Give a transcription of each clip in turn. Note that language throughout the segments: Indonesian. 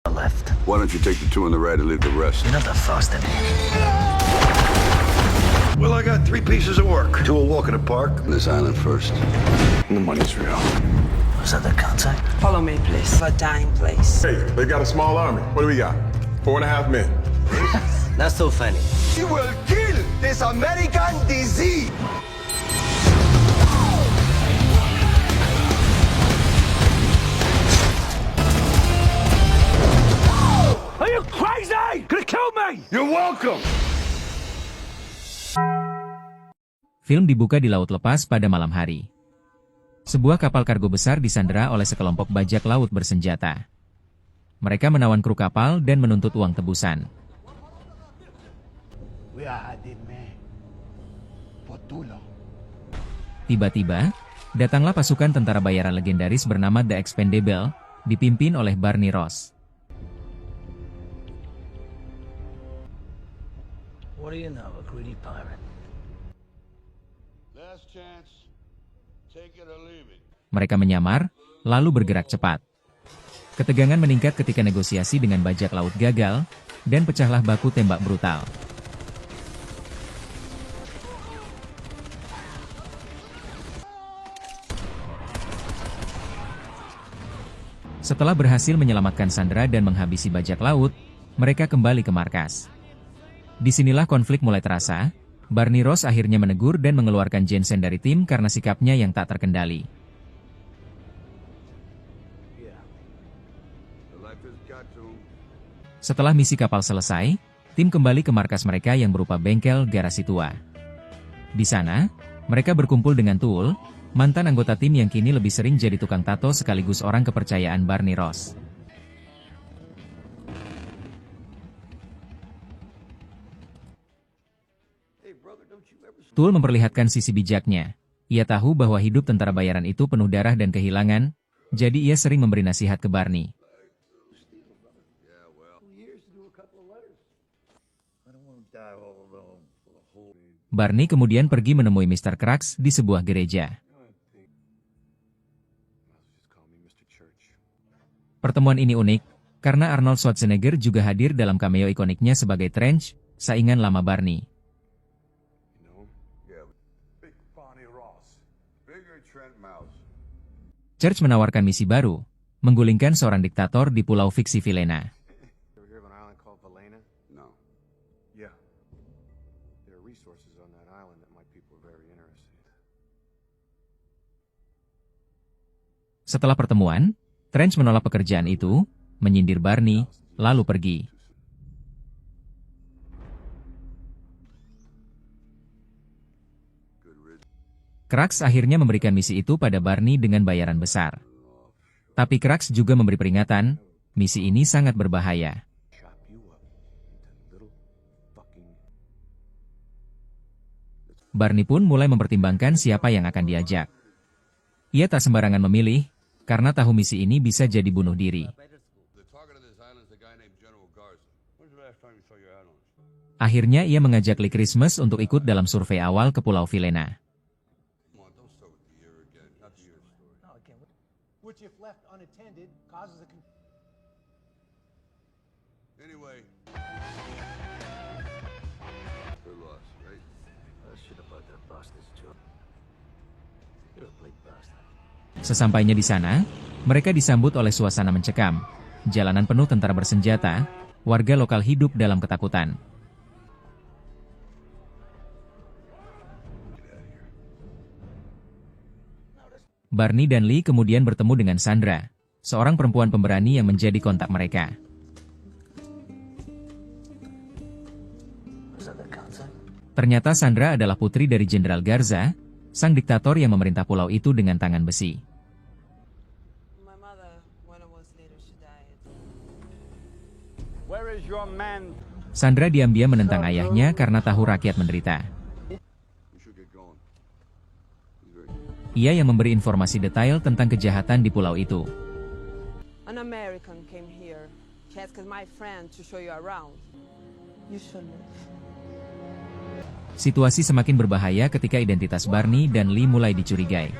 Left. Why don't you take the two on the right and leave the rest? You're not the fastest. Well, I got 3 pieces of work. 2 will walk in the park, and this island first. And the money's real. Was that the contact? Follow me, please. A dying place. Hey, they got a small army. What do we got? 4.5 men. Not so funny. You will kill this American disease. Are you crazy? Gonna kill me? You're welcome! Film dibuka di laut lepas pada malam hari. Sebuah kapal kargo besar disandera oleh sekelompok bajak laut bersenjata. Mereka menawan kru kapal dan menuntut uang tebusan. Tiba-tiba, datanglah pasukan tentara bayaran legendaris bernama The Expendable, dipimpin oleh Barney Ross. What do you know, a greedy pirate? Last chance. Take it or leave it. Mereka menyamar, lalu bergerak cepat. Ketegangan meningkat ketika negosiasi dengan bajak laut gagal, dan pecahlah baku tembak brutal. Setelah berhasil menyelamatkan sandera dan menghabisi bajak laut, mereka kembali ke markas. Disinilah konflik mulai terasa. Barney Ross akhirnya menegur dan mengeluarkan Jensen dari tim karena sikapnya yang tak terkendali. Setelah misi kapal selesai, tim kembali ke markas mereka yang berupa bengkel garasi tua. Di sana, mereka berkumpul dengan Tool, mantan anggota tim yang kini lebih sering jadi tukang tato sekaligus orang kepercayaan Barney Ross. Tool memperlihatkan sisi bijaknya. Ia tahu bahwa hidup tentara bayaran itu penuh darah dan kehilangan, jadi ia sering memberi nasihat ke Barney. Barney kemudian pergi menemui Mr. Crux di sebuah gereja. Pertemuan ini unik, karena Arnold Schwarzenegger juga hadir dalam cameo ikoniknya sebagai Trench, saingan lama Barney. Church menawarkan misi baru, menggulingkan seorang diktator di pulau fiksi Vilena. Setelah pertemuan, Trench menolak pekerjaan itu, menyindir Barney, lalu pergi. Crux akhirnya memberikan misi itu pada Barney dengan bayaran besar. Tapi Crux juga memberi peringatan, misi ini sangat berbahaya. Barney pun mulai mempertimbangkan siapa yang akan diajak. Ia tak sembarangan memilih, karena tahu misi ini bisa jadi bunuh diri. Akhirnya ia mengajak Lee Christmas untuk ikut dalam survei awal ke Pulau Vilena. Sesampainya di sana, mereka disambut oleh suasana mencekam. Jalanan penuh tentara bersenjata, warga lokal hidup dalam ketakutan. Barney dan Lee kemudian bertemu dengan Sandra, seorang perempuan pemberani yang menjadi kontak mereka. Ternyata Sandra adalah putri dari Jenderal Garza, sang diktator yang memerintah pulau itu dengan tangan besi. Sandra diam-diam menentang ayahnya karena tahu rakyat menderita. Ia yang memberi informasi detail tentang kejahatan di pulau itu. An American came here. He asked my friend to show you around. You should live. Situasi semakin berbahaya ketika identitas Barney dan Lee mulai dicurigai.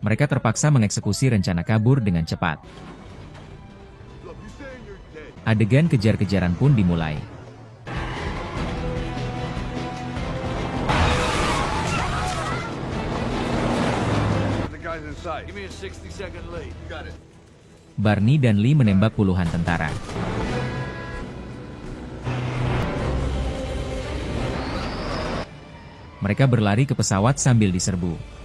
Mereka terpaksa mengeksekusi rencana kabur dengan cepat. Adegan kejar-kejaran pun dimulai. Barney dan Lee menembak puluhan tentara. Mereka berlari ke pesawat sambil diserbu.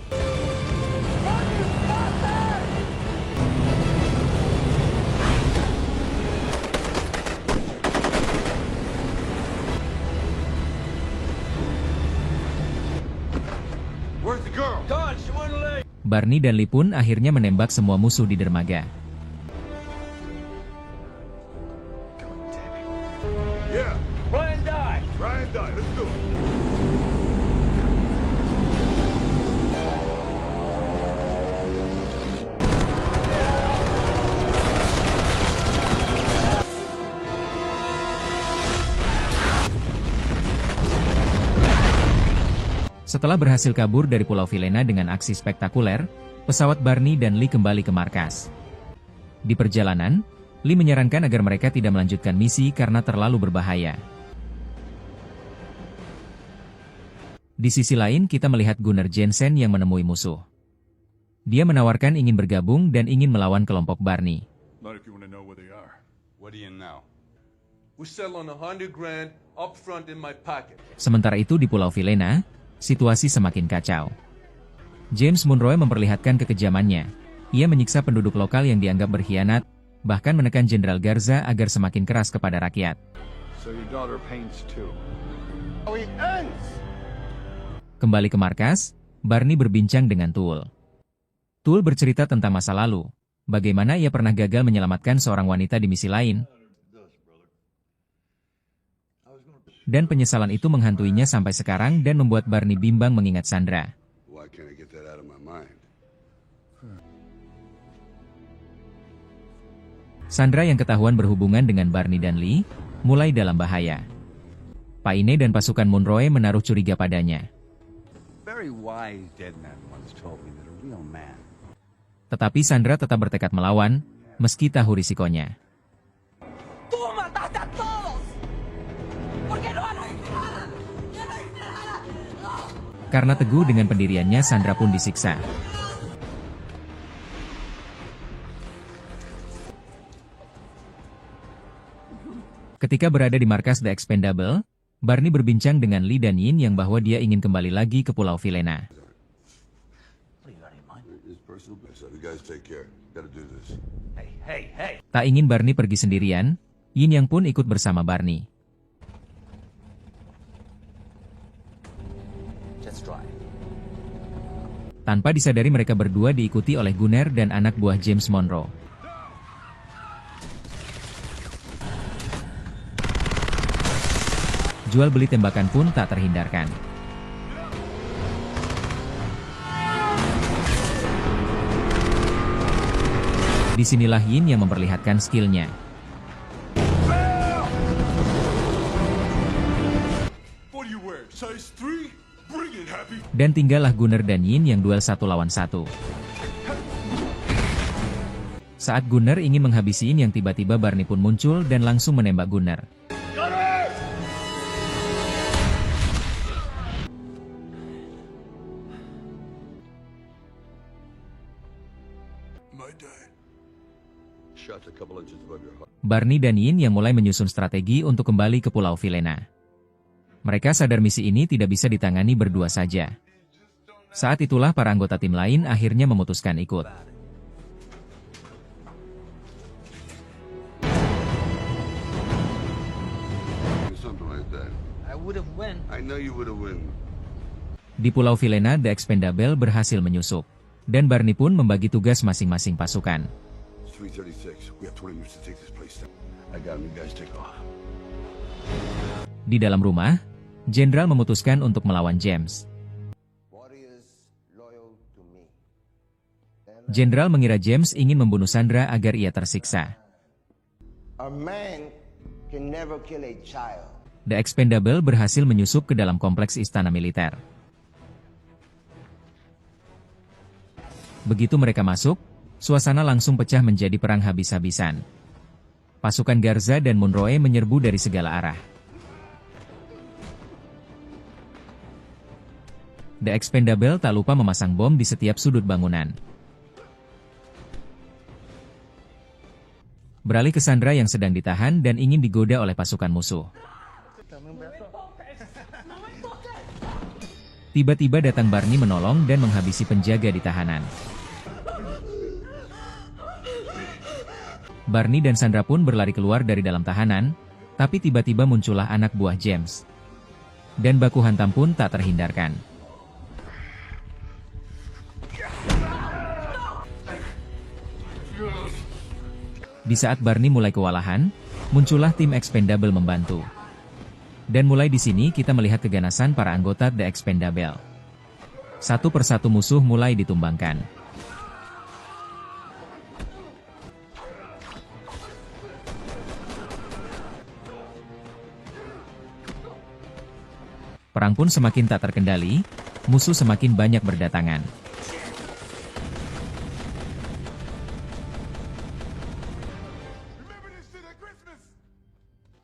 Barney dan Lee pun akhirnya menembak semua musuh di dermaga. Yeah. Try and die. Let's do it. Setelah berhasil kabur dari Pulau Vilena dengan aksi spektakuler, pesawat Barney dan Lee kembali ke markas. Di perjalanan, Lee menyarankan agar mereka tidak melanjutkan misi karena terlalu berbahaya. Di sisi lain kita melihat Gunnar Jensen yang menemui musuh. Dia menawarkan ingin bergabung dan ingin melawan kelompok Barney. Not if you want to know where they are. What do you know? We settle on $100 grand up front in my pocket. Sementara itu di Pulau Vilena, situasi semakin kacau. James Monroe memperlihatkan kekejamannya. Ia menyiksa penduduk lokal yang dianggap berkhianat, bahkan menekan Jenderal Garza agar semakin keras kepada rakyat. So your daughter paints too. Kembali ke markas, Barney berbincang dengan Tool. Tool bercerita tentang masa lalu, bagaimana ia pernah gagal menyelamatkan seorang wanita di misi lain, dan penyesalan itu menghantuinya sampai sekarang dan membuat Barney bimbang mengingat Sandra. Sandra yang ketahuan berhubungan dengan Barney dan Lee, mulai dalam bahaya. Paine dan pasukan Monroe menaruh curiga padanya. Tetapi Sandra tetap bertekad melawan, meski tahu risikonya. Karena teguh dengan pendiriannya, Sandra pun disiksa. Ketika berada di markas The Expendable, Barney berbincang dengan Lee dan Yin yang bahwa dia ingin kembali lagi ke Pulau Vilena. Tak ingin Barney pergi sendirian, Yin yang pun ikut bersama Barney. Tanpa disadari mereka berdua diikuti oleh Gunnar dan anak buah James Monroe. Jual beli tembakan pun tak terhindarkan. Disinilah Yin yang memperlihatkan skillnya. Dan tinggallah Gunnar dan Yin yang duel 1 lawan 1. Saat Gunnar ingin menghabisi Yin yang tiba-tiba Barney pun muncul dan langsung menembak Gunnar. Barney dan Yin yang mulai menyusun strategi untuk kembali ke Pulau Vilena. Mereka sadar misi ini tidak bisa ditangani berdua saja. Saat itulah para anggota tim lain akhirnya memutuskan ikut. Di Pulau Vilena, The Expendable berhasil menyusup, dan Barney pun membagi tugas masing-masing pasukan. Di dalam rumah, Jenderal memutuskan untuk melawan James. Jenderal mengira James ingin membunuh Sandra agar ia tersiksa. The Expendable berhasil menyusup ke dalam kompleks istana militer. Begitu mereka masuk, suasana langsung pecah menjadi perang habis-habisan. Pasukan Garza dan Monroe menyerbu dari segala arah. The Expendable tak lupa memasang bom di setiap sudut bangunan. Beralih ke Sandra yang sedang ditahan dan ingin digoda oleh pasukan musuh. Tiba-tiba datang Barney menolong dan menghabisi penjaga di tahanan. Barney dan Sandra pun berlari keluar dari dalam tahanan, tapi tiba-tiba muncullah anak buah James. Dan baku hantam pun tak terhindarkan. Di saat Barney mulai kewalahan, muncullah tim Expendable membantu. Dan mulai di sini kita melihat keganasan para anggota The Expendable. Satu persatu musuh mulai ditumbangkan. Perang pun semakin tak terkendali, musuh semakin banyak berdatangan.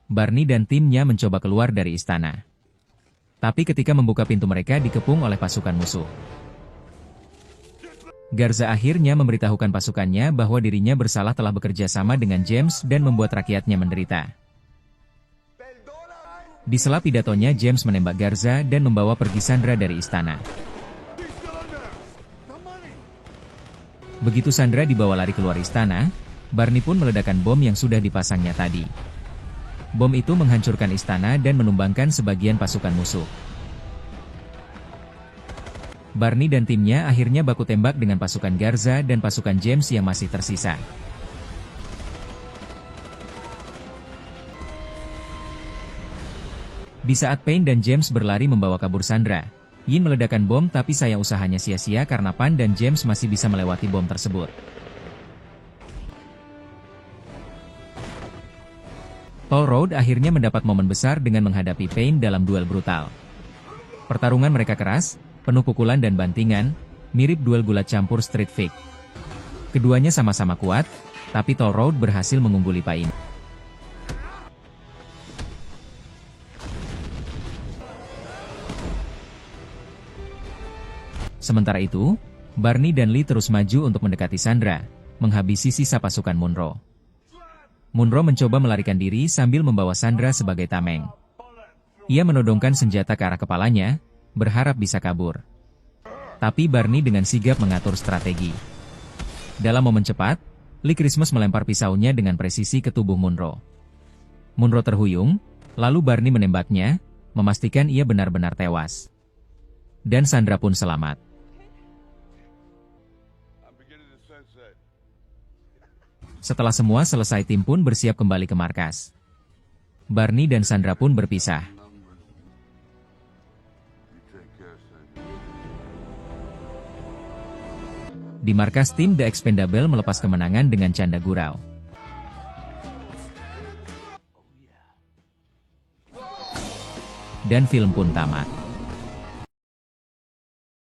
Barney dan timnya mencoba keluar dari istana. Tapi ketika membuka pintu mereka dikepung oleh pasukan musuh. Garza akhirnya memberitahukan pasukannya bahwa dirinya bersalah telah bekerja sama dengan James dan membuat rakyatnya menderita. Di sela pidatonya James menembak Garza dan membawa pergi Sandra dari istana. Begitu Sandra dibawa lari keluar istana, Barney pun meledakkan bom yang sudah dipasangnya tadi. Bom itu menghancurkan istana dan menumbangkan sebagian pasukan musuh. Barney dan timnya akhirnya baku tembak dengan pasukan Garza dan pasukan James yang masih tersisa. Di saat Payne dan James berlari membawa kabur Sandra, Yin meledakkan bom tapi sayang usahanya sia-sia karena Pan dan James masih bisa melewati bom tersebut. Toll Road akhirnya mendapat momen besar dengan menghadapi Payne dalam duel brutal. Pertarungan mereka keras, penuh pukulan dan bantingan, mirip duel gulat campur street fight. Keduanya sama-sama kuat, tapi Toll Road berhasil mengungguli Payne. Sementara itu, Barney dan Lee terus maju untuk mendekati Sandra, menghabisi sisa pasukan Monroe. Monroe mencoba melarikan diri sambil membawa Sandra sebagai tameng. Ia menodongkan senjata ke arah kepalanya, berharap bisa kabur. Tapi Barney dengan sigap mengatur strategi. Dalam momen cepat, Lee Christmas melempar pisaunya dengan presisi ke tubuh Monroe. Monroe terhuyung, lalu Barney menembaknya, memastikan ia benar-benar tewas. Dan Sandra pun selamat. Setelah semua selesai tim pun bersiap kembali ke markas. Barney dan Sandra pun berpisah. Di markas tim The Expendable melepas kemenangan dengan canda gurau. Dan film pun tamat.